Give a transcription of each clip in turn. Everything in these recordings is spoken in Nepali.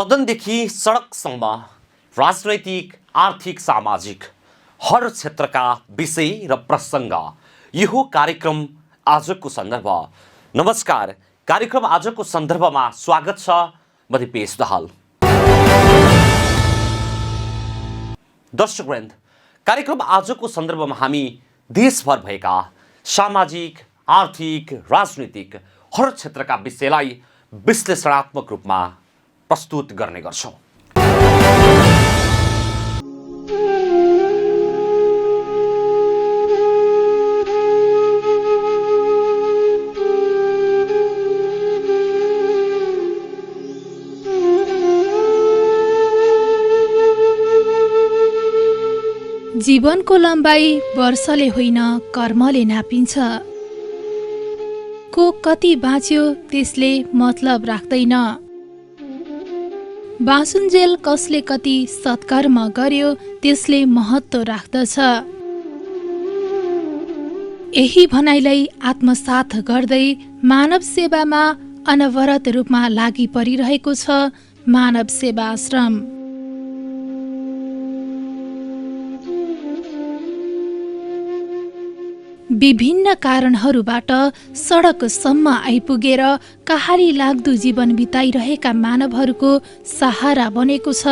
सदनदेखि सडकसम्म राजनैतिक, आर्थिक, सामाजिक हर क्षेत्रका विषय र प्रसङ्ग यो कार्यक्रम आजको सन्दर्भ। नमस्कार, कार्यक्रम आजको सन्दर्भमा स्वागत छ। म दिपेश दाहाल। दर्शकवृन्द, कार्यक्रम आजको सन्दर्भमा हामी देशभर भएका सामाजिक, आर्थिक, राजनीतिक हर क्षेत्रका विषयलाई विश्लेषणात्मक रूपमा प्रस्तुत गर्ने गर्छौं। जीवनको लम्बाइ वर्षले होइन कर्मले नापिन्छ। को कति बाँच्यो त्यसले मतलब राख्दैन। बाँचुन्जेल कसले कति सत्कर्म गर्यो त्यसले महत्त्व राख्दछ। यही भनाइलाई आत्मसात गर्दै मानव सेवामा अनवरत रूपमा लागि परिरहेको छ मानव सेवा आश्रम। विभिन्न कारणहरूबाट सडकसम्म आइपुगेर कहाली लाग्दो जीवन बिताइरहेका मानवहरूको सहारा बनेको छ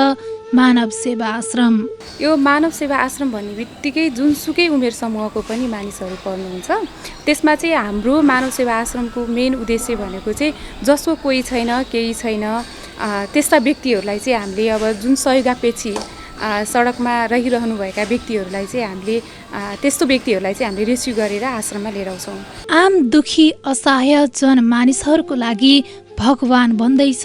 मानव सेवा आश्रम। यो मानव सेवा आश्रम भन्ने बित्तिकै जुनसुकै उमेर समूहको पनि मानिसहरू पर्नुहुन्छ। त्यसमा चाहिँ हाम्रो मानव सेवा आश्रमको मेन उद्देश्य भनेको चाहिँ जसको कोही छैन, केही छैन, त्यस्ता व्यक्तिहरूलाई चाहिँ हामीले अब जुन सहयोगापेक्षी सडकमा रहिरहनुभएका व्यक्तिहरूलाई चाहिँ हामीले त्यस्तो व्यक्तिहरूलाई चाहिँ हामीले रेस्क्यु गरेर आश्रममा लिएर आउँछौँ। आम दुखी असहाय जन मानिसहरूको लागि भगवान बन्दैछ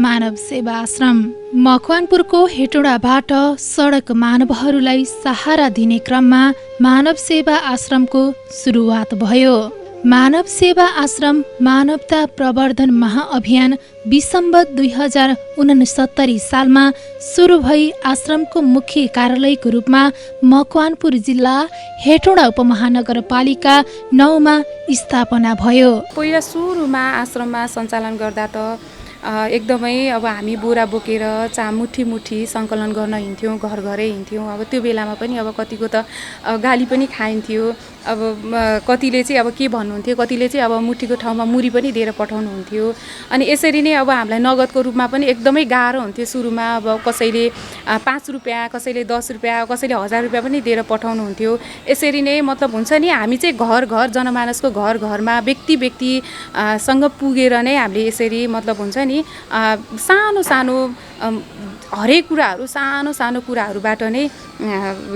मानव सेवा आश्रम। मकवानपुरको हेटौडाबाट सडक मानवहरूलाई सहारा दिने क्रममा मानव सेवा आश्रमको सुरुवात भयो। मानव सेवा आश्रम मानवता प्रवर्धन महाअभियान विसम्बत 2069 सालमा सुरु भई आश्रमको मुख्य कार्यालयको रूपमा मकवानपुर जिल्ला हेटौडा उपमहानगरपालिका 9 मा स्थापना भयो। पहिला सुरुमा आश्रममा सञ्चालन गर्दा त एकदमै अब हामी बोरा बोकेर मुठी सङ्कलन गर्न हिँड्थ्यौँ, घर घरै हिँड्थ्यौँ। अब त्यो बेलामा पनि अब कतिको त गाली पनि खाइन्थ्यो। अब कतिले चाहिँ अब के भन्नुहुन्थ्यो, कतिले चाहिँ अब मुठीको ठाउँमा मुरी पनि दिएर पठाउनुहुन्थ्यो। अनि यसरी नै अब हामीलाई नगदको रूपमा पनि एकदमै गाह्रो हुन्थ्यो सुरुमा। अब कसैले 5 रुपियाँ, कसैले 10 रुपियाँ, कसैले 1000 रुपियाँ पनि दिएर पठाउनुहुन्थ्यो। यसरी नै मतलब हुन्छ नि, हामी चाहिँ घर घर जनमानसको घर घरमा व्यक्तिसँग पुगेर नै हामीले यसरी मतलब हुन्छ नि सानो सानो हरेक कुराहरू सानो कुराहरूबाट नै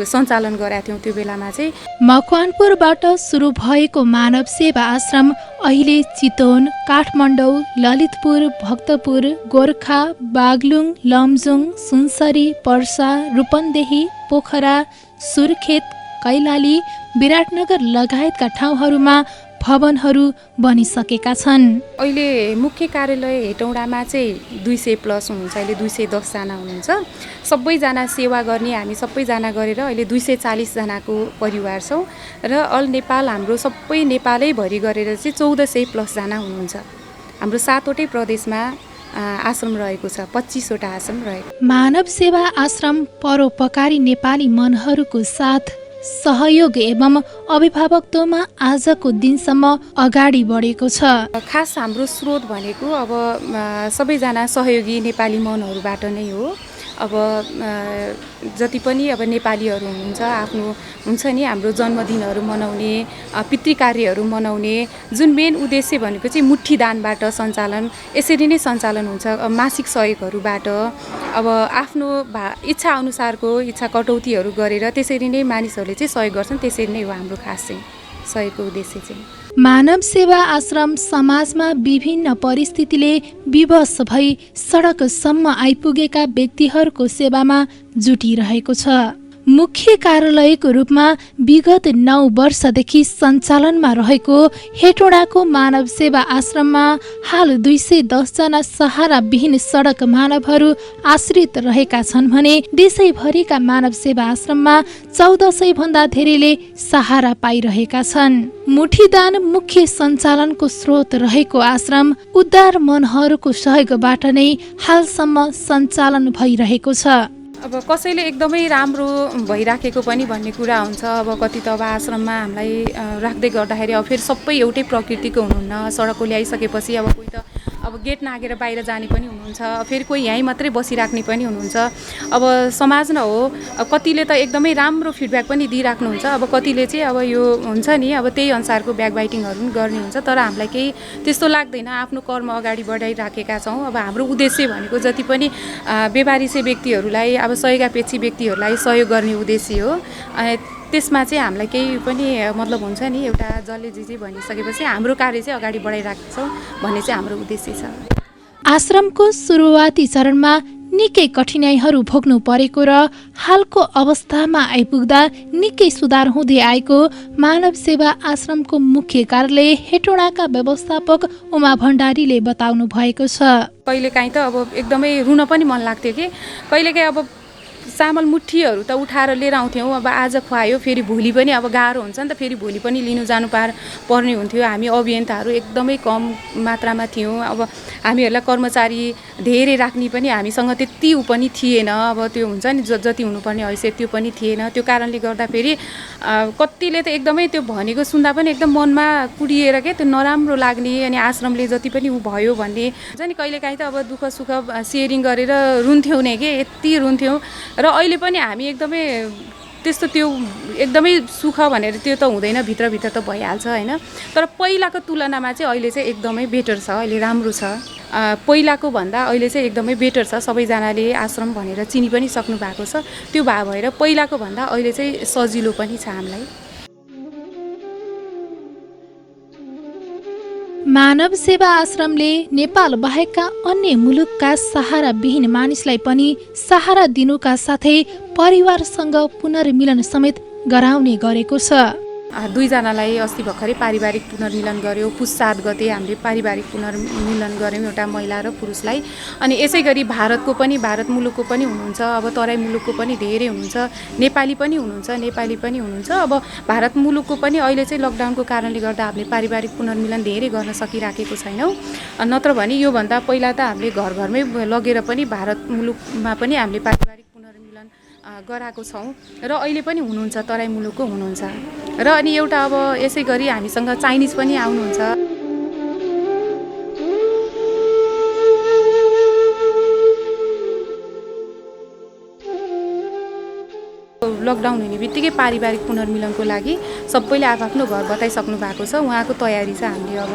सञ्चालन गरेका थियौँ त्यो बेलामा चाहिँ। मकवानपुरबाट सुरु भएको मानव सेवा आश्रम अहिले चितवन, काठमाडौँ, ललितपुर, भक्तपुर, गोर्खा, बागलुङ, लमजुङ, सुनसरी, पर्सा, रूपन्देही, पोखरा, सुर्खेत, कैलाली, विराटनगर लगायतका ठाउँहरूमा भवनहरू बनिसकेका छन्। अहिले मुख्य कार्यालय हेटौडामा चाहिँ 200+ हुनुहुन्छ। अहिले 210 जना हुनुहुन्छ। सबैजना सेवा गर्ने हामी सबैजना गरेर अहिले 240 जनाको परिवार छौँ र अल नेपाल हाम्रो सबै नेपालैभरि गरेर चाहिँ 1400+ जना हुनुहुन्छ। हाम्रो 7वटै प्रदेशमा आश्रम रहेको छ, 25 वटा आश्रम रहेको। मानव सेवा आश्रम परोपकारी नेपाली मनहरूको साथ सहयोग एवं अभिभावकत्वमा आजको दिनसम्म अगाडि बढेको छ। खास हाम्रो स्रोत भनेको अब सबैजना सहयोगी नेपाली मनहरूबाट नै हो। अब जति पनि अब नेपालीहरू हुनुहुन्छ, आफ्नो हुन्छ नि हाम्रो जन्मदिनहरू मनाउने, पितृकार्यहरू मनाउने जुन मेन उद्देश्य भनेको चाहिँ मुठीदानबाट सञ्चालन, यसरी नै सञ्चालन हुन्छ। मासिक सहयोगहरूबाट अब आफ्नो इच्छा अनुसारको इच्छा कटौतीहरू गरेर त्यसरी नै मानिसहरूले चाहिँ सहयोग गर्छन्। त्यसरी नै हो हाम्रो खास चाहिँ सहयोगको उद्देश्य चाहिँ। मानव सेवा आश्रम समाजमा विभिन्न परिस्थितिले विवश भई सडकसम्म आइपुगेका व्यक्तिहरूको सेवामा जुटिरहेको छ। मुख्य कार्यालयको रूपमा विगत 9 वर्षदेखि सञ्चालनमा रहेको हेटौडाको मानव सेवा आश्रममा हाल 210 जना सहाराविहीन सडक मानवहरू आश्रित रहेका छन् भने देशैभरिका मानव सेवा आश्रममा 1400 भन्दा धेरैले सहारा पाइरहेका छन्। मुठीदान मुख्य सञ्चालनको स्रोत रहेको आश्रम उद्धार मनहरूको सहयोगबाट नै हालसम्म सञ्चालन भइरहेको छ। अब कसैले एकदमै राम्रो भइराखेको पनि भन्ने कुरा हुन्छ। अब कति त अब आश्रममा हामीलाई राख्दै गर्दाखेरि अब फेरि सबै एउटै प्रकृतिको हुनुहुन्न। सडकको ल्याइसकेपछि अब कोही त अब गेट नागेर बाहिर जाने पनि हुनुहुन्छ, फेरि कोही यहीँ मात्रै बसिराख्ने पनि हुनुहुन्छ। अब समाज न हो, कतिले त एकदमै राम्रो फिडब्याक पनि दिइराख्नुहुन्छ, अब कतिले चाहिँ अब यो हुन्छ नि अब त्यही अनुसारको ब्याकबाइटिङहरू पनि गर्ने हुन्छ। तर हामीलाई केही त्यस्तो लाग्दैन, आफ्नो कर्म अगाडि बढाइराखेका छौँ। अब हाम्रो उद्देश्य भनेको जति पनि बेबारिसे व्यक्तिहरूलाई अब सहयोगापेक्षी व्यक्तिहरूलाई सहयोग गर्ने उद्देश्य हो। त्यसमा चाहिँ हामीलाई केही पनि मतलब हुन्छ नि, एउटा जसले जे भनिसकेपछि हाम्रो कार्य चाहिँ अगाडि बढाइराखेको छौँ भन्ने चाहिँ हाम्रो उद्देश्य छ। आश्रमको सुरुवाती चरणमा निकै कठिनाइहरू भोग्नु परेको र हालको अवस्थामा आइपुग्दा निकै सुधार हुँदै आएको मानव सेवा आश्रमको मुख्य कार्यालय हेटौडाका व्यवस्थापक उमा भण्डारीले बताउनु भएको छ। कहिलेकाहीँ त अब एकदमै रुन पनि मन लाग्थ्यो कि कहिलेकाहीँ अब चामल मुठीहरू त उठाएर लिएर आउँथ्यौँ। अब आज खुवायो फेरि भोलि पनि अब गाह्रो हुन्छ नि त, फेरि भोलि पनि लिनु जानु पर्ने हुन्थ्यो। हामी अभियन्ताहरू एकदमै कम मात्रामा थियौँ। अब हामीहरूलाई कर्मचारी धेरै राख्ने पनि हामीसँग त्यति पनि थिएन। अब त्यो हुन्छ नि जति हुनुपर्ने हैसियत त्यो पनि थिएन। त्यो कारणले गर्दाखेरि कतिले त एकदमै त्यो भनेको सुन्दा पनि एकदम मनमा कुडिएर के त्यो नराम्रो लाग्ने, अनि आश्रमले जति पनि ऊ भयो भन्ने हुन्छ नि। कहिलेकाहीँ त अब दुःख सुख सेयरिङ गरेर रुन्थ्यौँ नि के, यति रुन्थ्यौँ। र अहिले पनि हामी एकदमै त्यस्तो त्यो एकदमै सुख भनेर त्यो त हुँदैन, भित्रभित्र त भइहाल्छ होइन। तर पहिलाको तुलनामा चाहिँ अहिले चाहिँ एकदमै बेटर छ, अहिले राम्रो छ। पहिलाको भन्दा अहिले चाहिँ एकदमै बेटर छ। सबैजनाले आश्रम भनेर चिनी पनि सक्नु भएको छ। त्यो भएर पहिलाको भन्दा अहिले चाहिँ सजिलो पनि छ हामीलाई। मानव सेवा आश्रमले नेपाल बाहेकका अन्य मुलुकका सहाराविहीन मानिसलाई पनि सहारा दिनुका साथै परिवारसँग पुनर्मिलन समेत गराउने गरेको छ। 2 जनालाई अस्ति भर्खरै पारिवारिक पुनर्मिलन गर्यो। पुस 7 गते हामीले पारिवारिक पुनर्मिलन गऱ्यौँ, एउटा महिला र पुरुषलाई। अनि यसै गरी भारत मुलुकको पनि हुनुहुन्छ, अब तराई मुलुकको पनि धेरै हुनुहुन्छ, नेपाली पनि हुनुहुन्छ। अब भारत मुलुकको पनि अहिले चाहिँ लकडाउनको कारणले गर्दा हामीले पारिवारिक पुनर्मिलन धेरै गर्न सकिराखेको छैनौँ। नत्र भने योभन्दा पहिला त हामीले घरमै लगेर पनि भारत मुलुकमा पनि हामीले पारिवारिक पुनर्मिलन गराएको छौँ र अहिले पनि हुनुहुन्छ, तराई मुलुकको हुनुहुन्छ। र अनि एउटा अब यसै गरी हामीसँग चाइनिज पनि आउनुहुन्छ। लकडाउन हुने बित्तिकै पारिवारिक पुनर्मिलनको लागि सबैले आफ्नो घर बताइसक्नु भएको छ। उहाँको तयारी छ, हामीले अब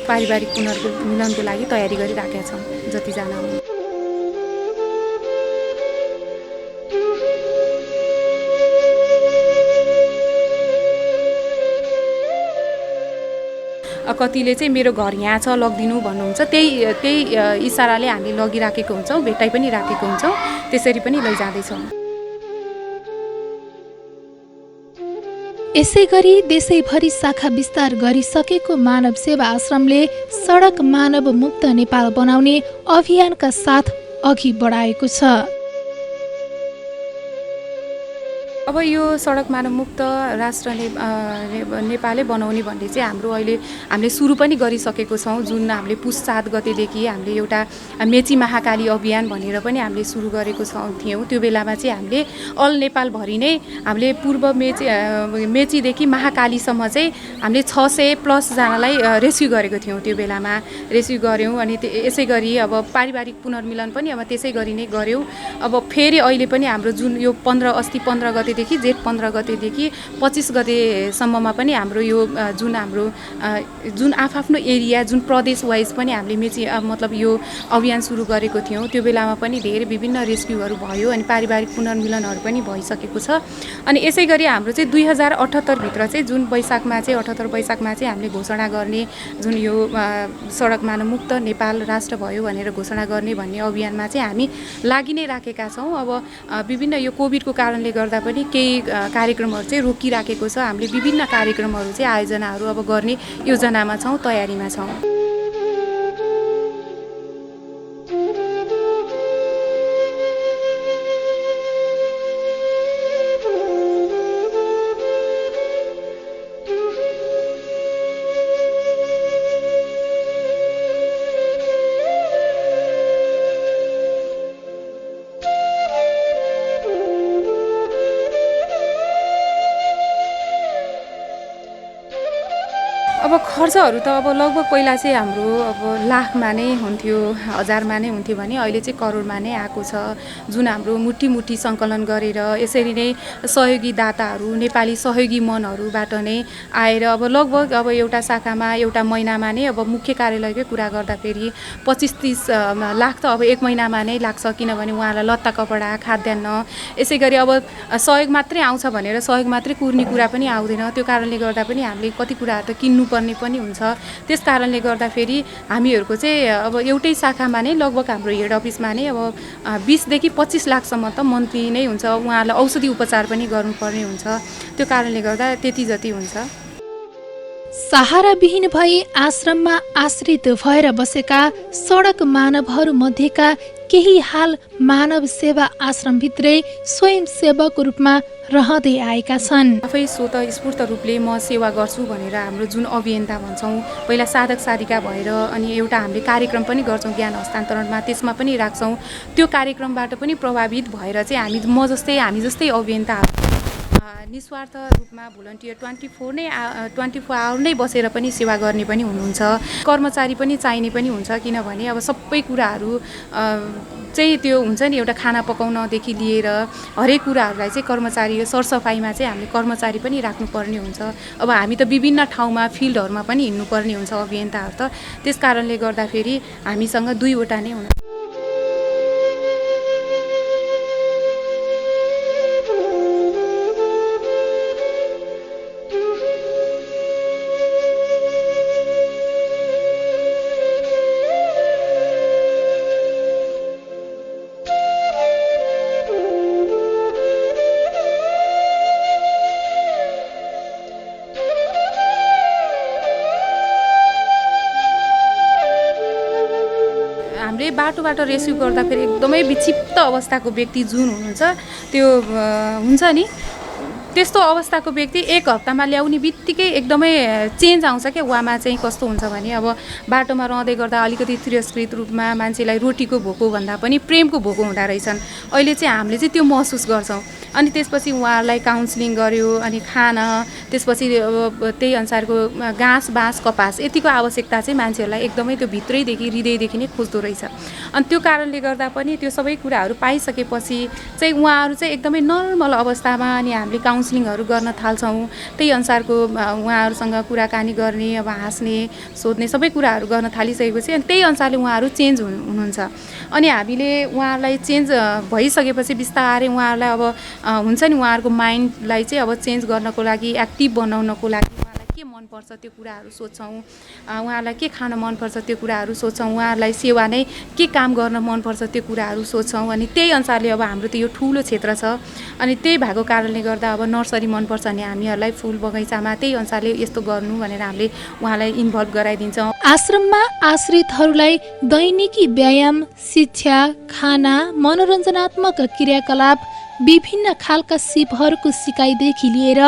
पारिवारिक पुनर्मिलनको लागि तयारी गरिराखेका छौँ जतिजना हुनुहुन्छ। कतिले चाहिँ मेरो घर यहाँ छ लगिदिनु भन्नुहुन्छ, त्यही इसाराले हामी लगिराखेको हुन्छौँ, भेटाइ पनि राखेको हुन्छौँ, त्यसरी पनि लैजाँदैछौँ। यसैगरी देशैभरि शाखा विस्तार गरिसकेको मानव सेवा आश्रमले सडक मानव मुक्त नेपाल बनाउने अभियानका साथ अघि बढाएको छ। अब यो सडक मानव मुक्त राष्ट्र नेपालै बनाउने भन्ने चाहिँ हाम्रो अहिले हामीले सुरु पनि गरिसकेको छौँ। जुन हामीले पुस 7 गतेदेखि हामीले एउटा मेची महाकाली अभियान भनेर पनि हामीले सुरु गरेको थियौँ। त्यो बेलामा चाहिँ हामीले अल नेपालभरि नै हामीले पूर्व मेचीदेखि महाकालीसम्म चाहिँ हामीले 600+ जनालाई रेस्क्यु गरेको थियौँ। त्यो बेलामा रेस्क्यु गऱ्यौँ। अनि यसै गरी अब पारिवारिक पुनर्मिलन पनि अब त्यसै गरी नै गऱ्यौँ। अब फेरि अहिले पनि हाम्रो जुन यो अस्ति 15 गते गतेदेखि जेठ 15 गतेदेखि 25 गतेसम्ममा पनि हाम्रो यो जुन आफ्नो एरिया जुन प्रदेश वाइज पनि हामीले मतलब यो अभियान सुरु गरेको थियौँ। त्यो बेलामा पनि धेरै विभिन्न रेस्क्युहरू भयो अनि पारिवारिक पुनर्मिलनहरू पनि भइसकेको छ। अनि यसै गरी हाम्रो चाहिँ 2078 भित्र चाहिँ जुन 78 वैशाखमा चाहिँ हामीले घोषणा गर्ने जुन यो सडक मानव मुक्त नेपाल राष्ट्र भयो भनेर घोषणा गर्ने भन्ने अभियानमा चाहिँ हामी लागि नै राखेका छौँ। अब विभिन्न यो कोभिडको कारणले गर्दा पनि केही कार्यक्रमहरू चाहिँ रोकिराखेको छ। हामीले विभिन्न कार्यक्रमहरू चाहिँ आयोजनाहरू अब गर्ने योजनामा छौँ, तयारीमा छौँ। अब खर्चहरू त अब लगभग पहिला चाहिँ हाम्रो अब लाखमा नै हुन्थ्यो, हजारमा नै हुन्थ्यो भने अहिले चाहिँ करोडमा नै आएको छ। जुन हाम्रो मुठी सङ्कलन गरेर यसरी नै सहयोगी दाताहरू, नेपाली सहयोगी मनहरूबाट नै आएर अब लगभग अब एउटा शाखामा एउटा महिनामा नै अब मुख्य कार्यालयकै कुरा गर्दाखेरि 25-30 लाख त अब एक महिनामा नै लाग्छ। किनभने उहाँलाई लत्ता कपडा, खाद्यान्न, यसै गरी अब सहयोग मात्रै आउँछ भनेर सहयोग मात्रै कुर्ने कुरा पनि आउँदैन। त्यो कारणले गर्दा पनि हामीले कति कुराहरू त किन्नु पर्ने पनि हुन्छ। त्यस कारणले गर्दाखेरि हामीहरूको चाहिँ अब एउटै शाखामा नै लगभग हाम्रो हेड अफिसमा नै अब 20 देखि 25 लाखसम्म त मन्थली नै हुन्छ। उहाँलाई औषधि उपचार पनि गर्नुपर्ने हुन्छ। त्यो कारणले गर्दा त्यति जति हुन्छ। सहाराविहीन भई आश्रममा आश्रित भएर बसेका सडक मानवहरू मध्येका केही हाल मानव सेवा आश्रमभित्रै स्वयंसेवकको रूपमा रहँदै आएका छन्। आफै स्वतस्फूर्त रूपले म सेवा गर्छु भनेर हाम्रो जुन अभियन्ता भन्छौँ, पहिला साधक साधिका भएर अनि एउटा हामीले कार्यक्रम पनि गर्छौँ ज्ञान हस्तान्तरणमा, त्यसमा पनि राख्छौँ। त्यो कार्यक्रमबाट पनि प्रभावित भएर चाहिँ हामी जस्तै अभियन्ताहरू निस्वार्थ रूपमा भोलन्टियर 24 आवर नै बसेर पनि सेवा गर्ने पनि हुनुहुन्छ। कर्मचारी पनि चाहिने पनि हुन्छ। किनभने अब सबै कुराहरू चाहिँ त्यो हुन्छ नि, एउटा खाना पकाउनदेखि लिएर हरेक कुराहरूलाई चाहिँ कर्मचारी सरसफाइमा चाहिँ हामीले कर्मचारी पनि राख्नुपर्ने हुन्छ। अब हामी त विभिन्न ठाउँमा फिल्डहरूमा पनि हिँड्नुपर्ने हुन्छ अभियन्ताहरू त। त्यस कारणले गर्दाखेरि हामीसँग 2वटा नै हुन्छ। हामीले बाटोबाट रेस्क्यु गर्दाखेरि एकदमै विक्षिप्त अवस्थाको व्यक्ति जुन हुनुहुन्छ त्यो हुन्छ नि, त्यस्तो अवस्थाको व्यक्ति एक हप्तामा ल्याउने बित्तिकै एकदमै चेन्ज आउँछ क्या। उहाँमा चाहिँ कस्तो हुन्छ भने अब बाटोमा रहँदै गर्दा अलिकति तिरस्कृत रूपमा मान्छेलाई रोटीको भोको भन्दा पनि प्रेमको भोको हुँदा रहेछन्। अहिले चाहिँ हामीले चाहिँ त्यो महसुस गर्छौँ। अनि त्यसपछि उहाँहरूलाई काउन्सिलिङ गर्यो, अनि खाना, त्यसपछि अब त्यही अनुसारको घाँस बाँस कपास यतिको आवश्यकता चाहिँ मान्छेहरूलाई एकदमै त्यो भित्रैदेखि हृदयदेखि नै खोज्दो रहेछ। अनि त्यो कारणले गर्दा पनि त्यो सबै कुराहरू पाइसकेपछि चाहिँ उहाँहरू चाहिँ एकदमै नर्मल अवस्थामा अनि हामीले काउन्सिलिङहरू गर्न थाल्छौँ। त्यही अनुसारको उहाँहरूसँग कुराकानी गर्ने, अब हाँस्ने, सोध्ने सबै कुराहरू गर्न थालिसकेपछि अनि त्यही अनुसारले उहाँहरू चेन्ज हुनुहुन्छ। अनि हामीले उहाँहरूलाई चेन्ज भइसकेपछि बिस्तारै उहाँहरूलाई अब हुन्छ नि, उहाँहरूको माइन्डलाई चाहिँ अब चेन्ज गर्नको लागि, एक्टिभ बनाउनको लागि उहाँलाई के मनपर्छ त्यो कुराहरू सोध्छौँ। उहाँहरूलाई के खान मनपर्छ त्यो कुराहरू सोध्छौँ। उहाँहरूलाई सेवा नै के काम गर्न मनपर्छ त्यो कुराहरू सोध्छौँ। अनि त्यही अनुसारले अब हाम्रो त यो ठुलो क्षेत्र छ। अनि त्यही भएको कारणले गर्दा अब नर्सरी मनपर्छ भने हामीहरूलाई फुल बगैँचामा त्यही अनुसारले यस्तो गर्नु भनेर हामीले उहाँलाई इन्भल्भ गराइदिन्छौँ। आश्रममा आश्रितहरूलाई दैनिकी व्यायाम, शिक्षा, खाना, मनोरञ्जनात्मक क्रियाकलाप, विभिन्न खालका सिपहरूको सिकाइदेखि लिएर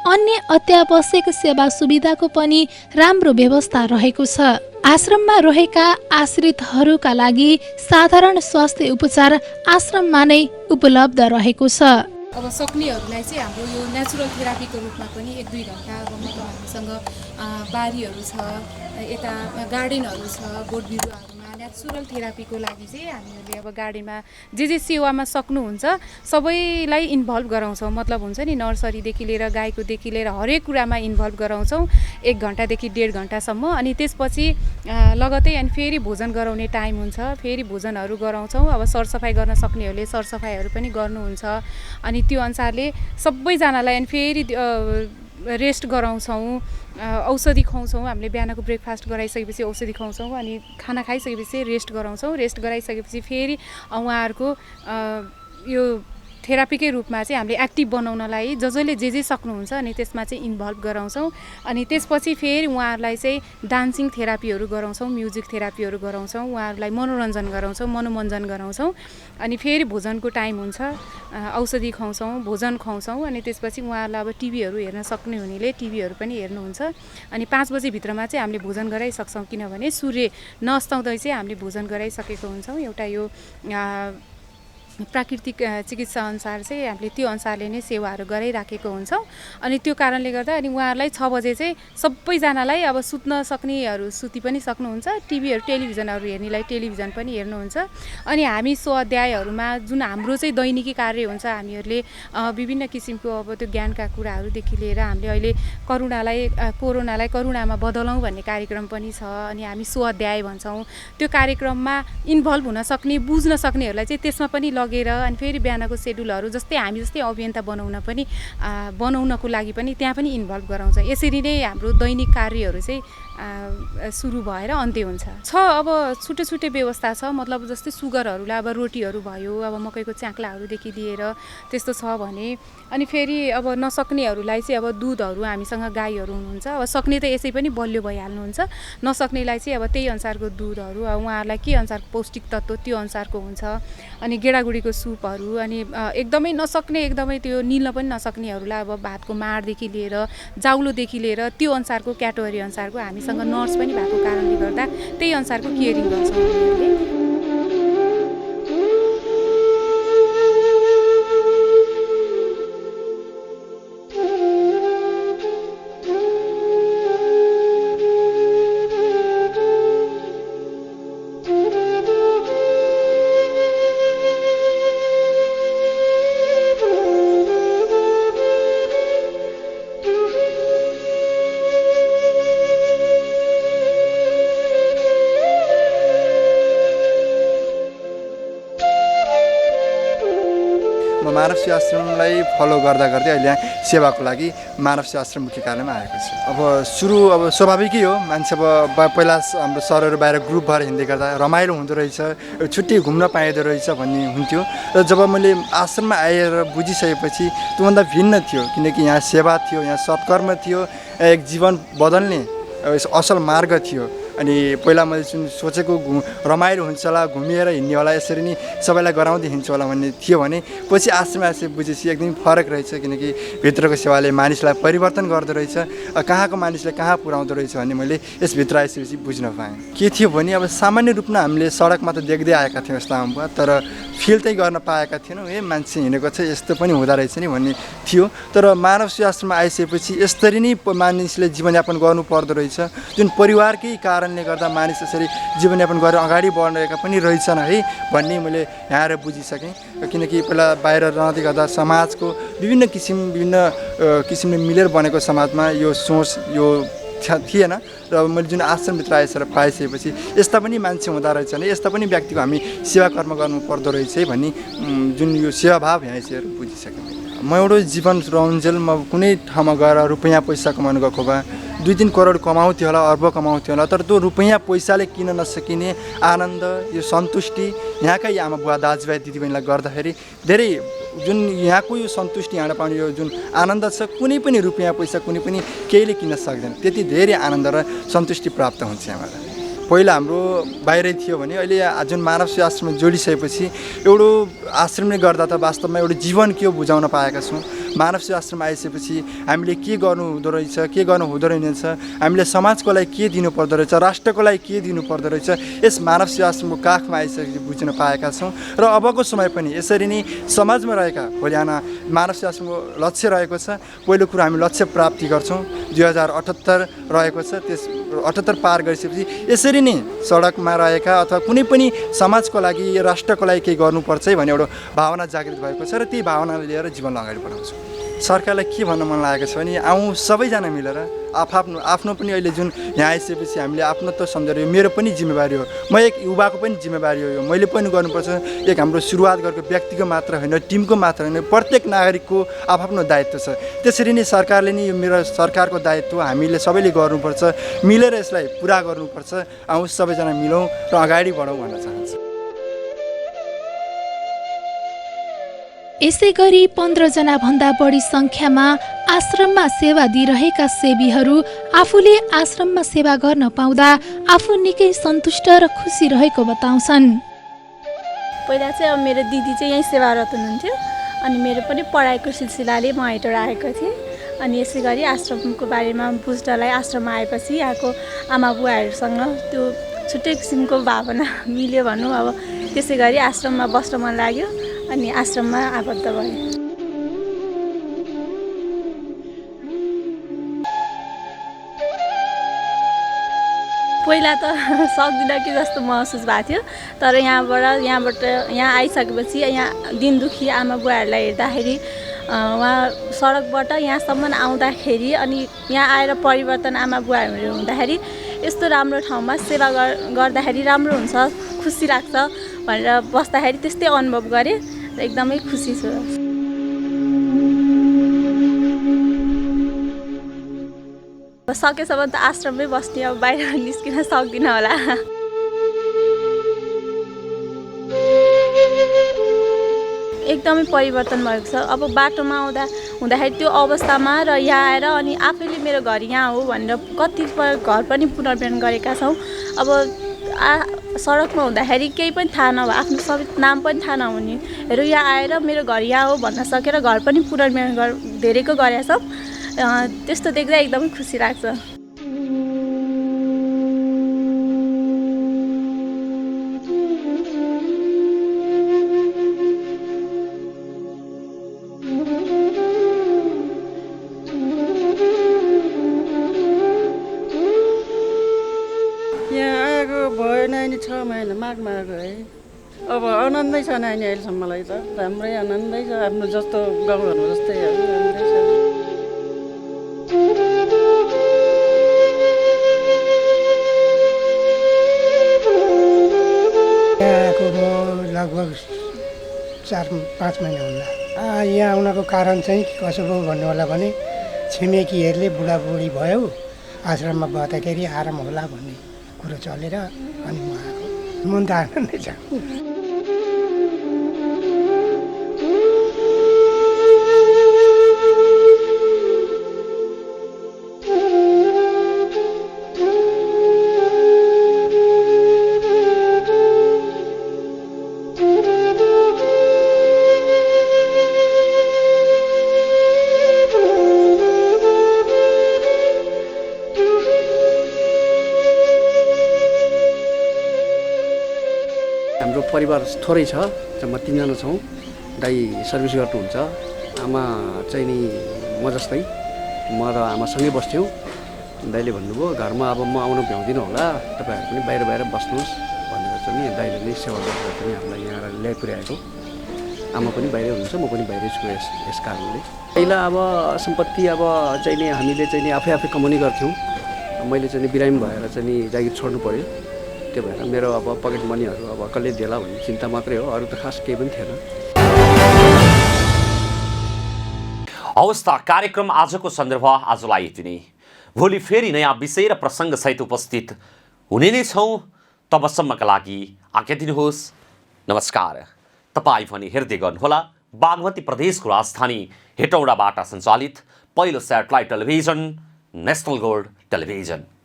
अन्य अत्यावश्यक सेवा सुविधाको पनि राम्रो व्यवस्था रहेको छ। आश्रममा रहेका आश्रितहरूका लागि साधारण स्वास्थ्य उपचार आश्रममा नै उपलब्ध रहेको छ। अब सक्नेहरूलाई चाहिँ हाम्रो यो नेचुरल थेरापीको रूपमा पनि 1-2 घन्टा अब मतलब हामीसँग बारीहरू छ, यता गार्डनहरू छ, बोट बिरुवाहरूमा नेचुरल थेरापीको लागि चाहिँ हामीहरूले अब गार्डनमा जे सेवामा सक्नुहुन्छ सबैलाई इन्भल्भ गराउँछौँ। मतलब हुन्छ नि नर्सरीदेखि लिएर गाईकोदेखि लिएर हरेक कुरामा इन्भल्भ गराउँछौँ 1 घन्टादेखि 1.5 घन्टासम्म। अनि त्यसपछि लगतै अनि फेरि भोजन गराउने टाइम हुन्छ, फेरि भोजनहरू गराउँछौँ। अब सरसफाइ गर्न सक्नेहरूले सरसफाइहरू पनि गर्नुहुन्छ। अनि त्यो अनुसारले सबैजनालाई अनि फेरि रेस्ट गराउँछौँ, औषधि खुवाउँछौँ। हामीले बिहानको ब्रेकफास्ट गराइसकेपछि औषधि खुवाउँछौँ अनि खाना खाइसकेपछि रेस्ट गराउँछौँ। रेस्ट गराइसकेपछि फेरि उहाँहरूको यो थेरापीकै रूपमा चाहिँ हामीले एक्टिभ बनाउनलाई जसले जे सक्नुहुन्छ अनि त्यसमा चाहिँ इन्भल्भ गराउँछौँ। अनि त्यसपछि फेरि उहाँहरूलाई चाहिँ डान्सिङ थेरापीहरू गराउँछौँ, म्युजिक थेरापीहरू गराउँछौँ, उहाँहरूलाई मनोरञ्जन गराउँछौँ, मनोमञ्जन गराउँछौँ। अनि फेरि भोजनको टाइम हुन्छ, औषधि खुवाउँछौँ, भोजन खुवाउँछौँ। अनि त्यसपछि उहाँहरूलाई अब टिभीहरू हेर्न सक्ने हुनेले टिभीहरू पनि हेर्नुहुन्छ। अनि 5 बजीभित्रमा चाहिँ हामीले भोजन गराइसक्छौँ, किनभने सूर्य नअस्ताउँदै चाहिँ हामीले भोजन गराइसकेको हुन्छौँ। एउटा यो प्राकृतिक चिकित्सा अनुसार चाहिँ हामीले त्यो अनुसारले नै सेवाहरू गराइराखेको हुन्छौँ। अनि त्यो कारणले गर्दा अनि उहाँहरूलाई 6 बजे चाहिँ सबैजनालाई अब सुत्न सक्नेहरू सुति पनि सक्नुहुन्छ, टेलिभिजनहरू हेर्नेलाई टेलिभिजन पनि हेर्नुहुन्छ। अनि हामी स्वाध्यायहरूमा जुन हाम्रो चाहिँ दैनिकी कार्य हुन्छ, हामीहरूले विभिन्न किसिमको अब त्यो ज्ञानका कुराहरूदेखि लिएर हामीले अहिले कोरोनालाई करुणामा बदलौँ भन्ने कार्यक्रम पनि छ। अनि हामी स्वाध्याय भन्छौँ, त्यो कार्यक्रममा इन्भल्भ हुन सक्ने, बुझ्न सक्नेहरूलाई चाहिँ त्यसमा पनि लगेर अनि फेरि बिहानको सेड्युलहरू जस्तै हामी जस्तै अभियन्ता बनाउनको लागि पनि त्यहाँ पनि इन्भल्भ गराउँछ। यसरी नै हाम्रो दैनिक कार्यहरू चाहिँ सुरु भएर अन्त्य हुन्छ। अब छुट्टै व्यवस्था छ। मतलब जस्तै सुगरहरूलाई अब रोटीहरू भयो, अब मकैको च्याङ्क्लाहरूदेखि लिएर त्यस्तो छ भने। अनि फेरि अब नसक्नेहरूलाई चाहिँ अब दुधहरू, हामीसँग गाईहरू हुनुहुन्छ, अब सक्ने त यसै पनि बलियो भइहाल्नुहुन्छ, नसक्नेलाई चाहिँ अब त्यही अनुसारको दुधहरू, अब उहाँहरूलाई के अनुसारको पौष्टिक तत्त्व त्यो अनुसारको हुन्छ। अनि गेडागुडीको सुपहरू, अनि एकदमै नसक्ने, एकदमै त्यो निल्न पनि नसक्नेहरूलाई अब भातको माडदेखि लिएर जाउलोदेखि लिएर त्यो अनुसारको क्याटेगोरी अनुसारको हामीसँग नर्स पनि भएको कारणले गर्दा त्यही अनुसारको केयरिङ गर्छौँ हामीहरूले। मानव सेवा आश्रमलाई फलो गर्दा गर्दै अहिले यहाँ सेवाको लागि मानव सेवा आश्रम मुख्य कार्यालयमा आएको छु। अब स्वाभाविकै हो, मान्छे अब पहिला हाम्रो सरहरू बाहिर ग्रुप भएर हिँड्दै गर्दा रमाइलो हुँदो रहेछ, छुट्टी घुम्न पाइँदो रहेछ भन्ने हुन्थ्यो। र जब मैले आश्रममा आएर बुझिसकेपछि त्योभन्दा भिन्न थियो, किनकि यहाँ सेवा थियो, यहाँ सत्कर्म थियो, एक जीवन बदल्ने असल मार्ग थियो। अनि पहिला मैले जुन सोचेको रमाइलो हुन्छ होला, घुमिएर हिँड्ने होला, यसरी नै सबैलाई गराउँदै हिँड्छु होला भन्ने थियो भने पछि आश्रम आएपछि बुझेपछि एकदम फरक रहेछ। किनकि भित्रको सेवाले मानिसलाई परिवर्तन गर्दो रहेछ, कहाँको मानिसलाई कहाँ पुर्याउँदो रहेछ भन्ने मैले यसभित्र आएपछि बुझ्न पाएँ। के थियो भने अब सामान्य रूपमा हामीले सडकमा त देख्दै आएका थियौँ यस्तो अनुभव, तर फिल चाहिँ गर्न पाएका थिएनौँ। मान्छे हिँडेको छ, यस्तो पनि हुँदो रहेछ नि भन्ने थियो। तर मानव सेवा आश्रममा आइसकेपछि यसरी नै मानिसले जीवनयापन गर्नुपर्दो रहेछ, जुन परिवारकै कारणले गर्दा मानिस यसरी जीवनयापन गरेर अगाडि बढेका पनि रहेछन् है भन्ने मैले यहाँ आएर बुझिसकेँ। किनकि पहिला बाहिर रहँदै गर्दा समाजको विभिन्न किसिमले मिलेर बनेको समाजमा यो सोच यो थिएन। र मैले जुन आश्रमभित्र आएर पाइसकेपछि यस्ता पनि मान्छे हुँदो रहेछन्, यस्ता पनि व्यक्तिको हामी सेवा कर्म गर्नु पर्दो रहेछ है भन्ने जुन यो सेवाभाव यहाँ चाहिँ बुझिसकेँ। म एउटा जीवन रन्जेल, म कुनै ठाउँमा गएर रुपियाँ पैसा कमाउनु गएको भए 2-3 करोड कमाउँथ्यो होला, अर्ब कमाउँथ्यो होला, तर त्यो रुपियाँ पैसाले किन नसकिने आनन्द, यो सन्तुष्टि यहाँकै आमा बुवा दाजुभाइ दिदीबहिनीलाई गर्दाखेरि धेरै जुन यहाँको यो सन्तुष्टि यहाँ पाउने यो जुन आनन्द छ, कुनै पनि रुपियाँ पैसा कुनै पनि केहीले किन्न सक्दैन। त्यति धेरै आनन्द र सन्तुष्टि प्राप्त हुन्छ यहाँबाट। पहिला हाम्रो बाहिरै थियो भने अहिले जुन मानव सेवा आश्रममा जोडिसकेपछि एउटा आश्रमले गर्दा त वास्तवमा एउटा जीवन के हो बुझाउन पाएका छौँ। मानव सेवा आश्रम आइसकेपछि हामीले के गर्नु हुँदो रहेछ, के गर्नु हुँदो रहेछ, हामीले समाजको लागि के दिनु पर्दो रहेछ, राष्ट्रको लागि के दिनु पर्दो रहेछ, यस मानव सेवा आश्रमको काखमा आइसकेपछि बुझ्न पाएका छौँ। र अबको समय पनि यसरी नै समाजमा रहेका भोलिआना मानव सेवा आश्रमको लक्ष्य रहेको छ। पहिलो कुरो हामी लक्ष्य प्राप्ति गर्छौँ, 2078 रहेको छ। त्यस 78 पार गरिसकेपछि यसरी नै सडकमा रहेका अथवा कुनै पनि समाजको लागि, राष्ट्रको लागि केही गर्नुपर्छ है भन्ने एउटा भावना जागृत भएको छ र त्यही भावनाले लिएर जीवनलाई अगाडि बढाउँछु। सरकारलाई के भन्न मन लागेको छ भने सबैजना मिलेर आफ्नो पनि अहिले जुन यहाँ आइसकेपछि हामीले आफ्नो त सम्झेर मेरो पनि जिम्मेवारी हो, म एक युवाको पनि जिम्मेवारी हो, मैले पनि गर्नुपर्छ। एक हाम्रो सुरुवात गरेको व्यक्तिको मात्र होइन, टिमको मात्र होइन, प्रत्येक नागरिकको आफ्नो दायित्व छ। त्यसरी नै सरकारले नै यो मेरो सरकारको दायित्व हामीले सबैले गर्नुपर्छ, मिलेर यसलाई पुरा गर्नुपर्छ। सबैजना मिलौँ र अगाडि बढौँ भन्न चाहन्छु। यसै गरी 15 जनाभन्दा बढी सङ्ख्यामा आश्रममा सेवा दिइरहेका सेवीहरू आफूले आश्रममा सेवा गर्न पाउँदा आफू निकै सन्तुष्ट र खुसी रहेको बताउँछन्। पहिला चाहिँ अब मेरो दिदी चाहिँ यहीँ सेवारत हुनुहुन्थ्यो अनि मेरो पनि पढाइको सिलसिलाले म हेटेर आएको थिएँ। अनि यसै गरी आश्रमको बारेमा बुझ्नलाई आश्रममा आएपछि यहाँको आमा बुवाहरूसँग त्यो छुट्टै किसिमको भावना मिल्यो भनौँ। अब त्यसै गरी आश्रममा बस्न मन लाग्यो अनि आश्रममा आबद्ध भएँ। पहिला त सक्दिनँ कि जस्तो महसुस भएको थियो, तर यहाँ आइसकेपछि यहाँ दिन दुखी आमा बुवाहरूलाई हेर्दाखेरि उहाँ सडकबाट यहाँसम्म आउँदाखेरि अनि यहाँ आएर परिवर्तन आमा बुवाहरू हुँदाखेरि यस्तो राम्रो ठाउँमा सेवा गर्दाखेरि राम्रो हुन्छ, खुसी लाग्छ भनेर बस्दाखेरि त्यस्तै अनुभव गरेँ र एकदमै खुसी छु। सकेसम्म त आश्रममै बस्ने, अब बाहिर निस्किन सक्दिनँ होला। एकदमै परिवर्तन भएको छ। अब बाटोमा हुँदाखेरि त्यो अवस्थामा र यहाँ आएर अनि आफैले मेरो घर यहाँ हो भनेर कतिपय घर पनि पुनर्निर्माण गरेका छौँ। अब सडकमा हुँदाखेरि केही पनि थाहा नभए, आफ्नो सबै नाम पनि थाहा नहुनेहरू यहाँ आएर मेरो घर यहाँ हो भन्न सकेर घर पनि पुनर्निर्माण धेरैको गरेका छौँ। त्यस्तो देख्दा एकदमै खुसी लाग्छ। यहाँ आएको भयो नानी 6 महिना माघमा आएको है। अब आनन्दै छ नानी अहिलेसम्मलाई त राम्रै आनन्दै छ, आफ्नो जस्तो गाउँघरमा जस्तै राम्रै छ। यहाँको म लगभग 4-5 महिना होला। यहाँ आउनको कारण चाहिँ कसो भयो भन्नु होला भने छिमेकीहरूले बुढाबुढी भयो, आश्रममा बस्दाखेरि आराम होला भन्ने कुरो चलेर अनि म आएको। मन त आनन्दै छ। हाम्रो परिवार थोरै छ, जम्मा 3 जना छौँ। दाइ सर्भिस गर्नुहुन्छ, आमा चाहिँ नि म जस्तै, म र आमासँगै बस्थ्यौँ। दाइले भन्नुभयो घरमा अब म आउनु भ्याउँदिनँ होला, तपाईँहरू पनि बाहिर बस्नुहोस् भनेर चाहिँ नि दाइले नै सेवा गरेर पनि हामीलाई यहाँ ल्याइ पुर्याएको। आमा पनि बाहिरै हुनुहुन्छ, म पनि बाहिरै छु यस कारणले। पहिला अब सम्पत्ति अब चाहिँ नि हामीले चाहिँ नि आफै कमाउने गर्थ्यौँ। मैले चाहिँ नि बिरामी भएर चाहिँ नि जागिर छोड्नु पऱ्यो। त्यो भएर मेरो अब पकेट मनीहरू अब कसले देला भन्ने चिन्ता मात्रै हो, अरू त खास केही पनि थिएन। हवस् त, कार्यक्रम आजको सन्दर्भ आजलाई यति नै। भोलि फेरि नयाँ विषय र प्रसङ्गसहित उपस्थित हुने नै छौँ। तबसम्मका लागि आज्ञा दिनुहोस्। नमस्कार। तपाईँ पनि हेर्दै गर्नुहोला बागमती प्रदेशको राजधानी हेटौडाबाट सञ्चालित पहिलो satellite television national gold television.